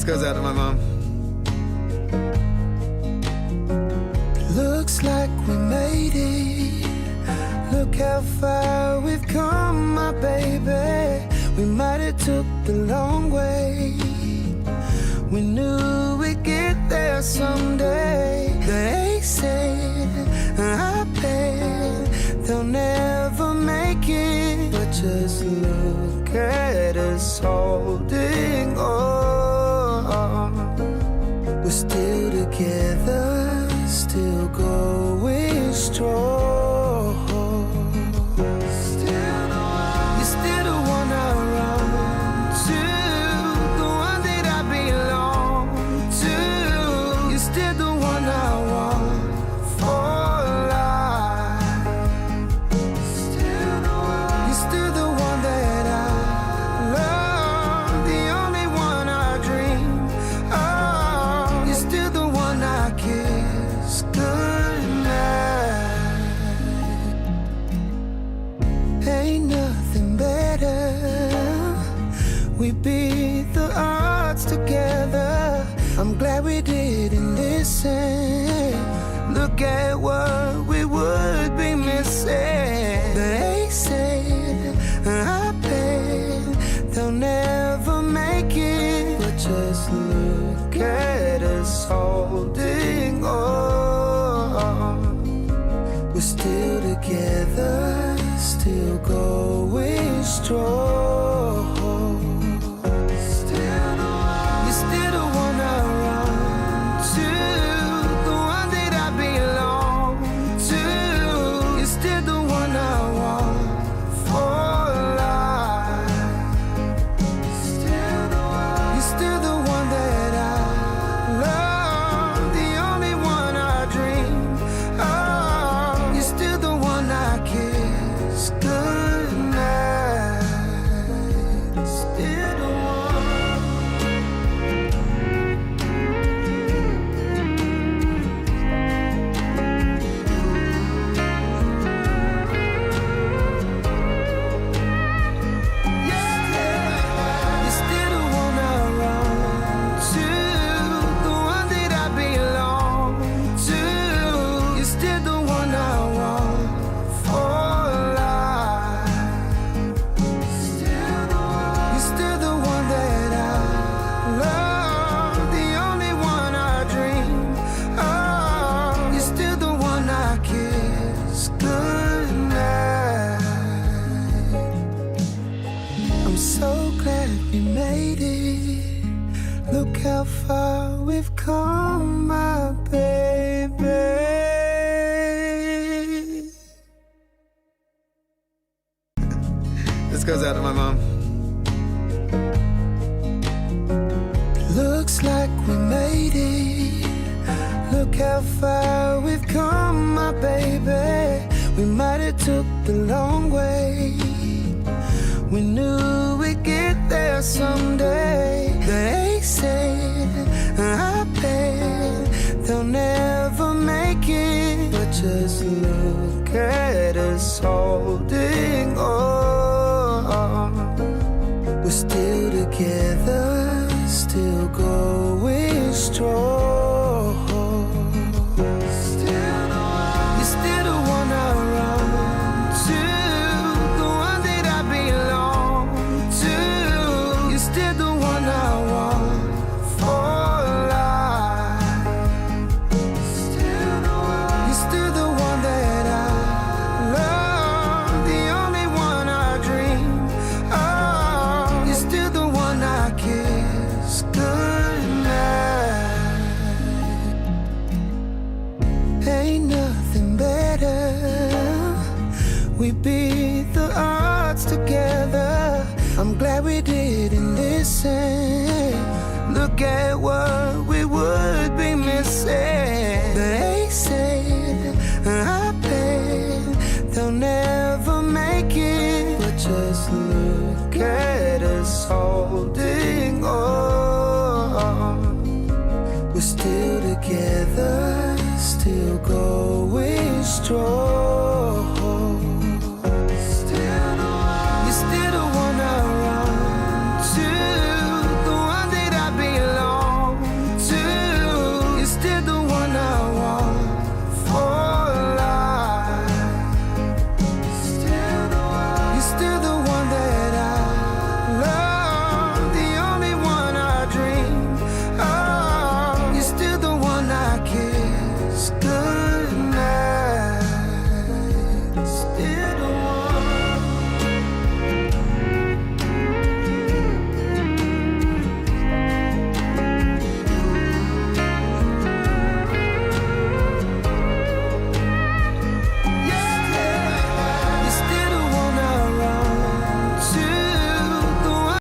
This goes out to my mom. Looks like we made it. Look how far we've come, my baby. We might have took the long way. We knew we'd get there someday. They said, I bet they'll never make it. But just look at us holding on. We're still together, still going strong. You're still the one I run to, the one that I belong to. You're still the one I want for life. You're still the one that I love, the only one I dream of. You're still the one I kiss goodnight. Ain't nothing better. We beat the odds together. I'm glad we didn't listen. Look at what we would be missing. They said, I bet they'll never make it. But just look at us holding on. We're still together, still going strong. You're still the one I run to, the one that I belong to. You're still the one I want for life. You're still the one that I love, the only one I dream of. You're still the one I kiss goodnight. Still the one. You're still the one I run to, the one that I belong to. You're still the one I want for life. You're still the one that I love, the only one I dream of. You're still the one I kiss goodnight. I'm so glad we made it. Look how far we've come, my baby. This goes out to my mom. Looks like we made it. Look how far we've come, my baby. We might have took the long way. We knew we'd get there someday. They said, I bet they'll never make it. But just look at us holding on. We're still together, still going strong. You're still the one I run to, the one that I belong to. You're still the one I want for life. You're still the one that I love, the only one I dream of. You're still the one I kiss goodnight. Ain't nothing better. We beat the odds together. I'm glad we didn't listen. Look at what we would be missing. They said, I bet they'll never make it. But just look at us holding on. We're still together, still going strong.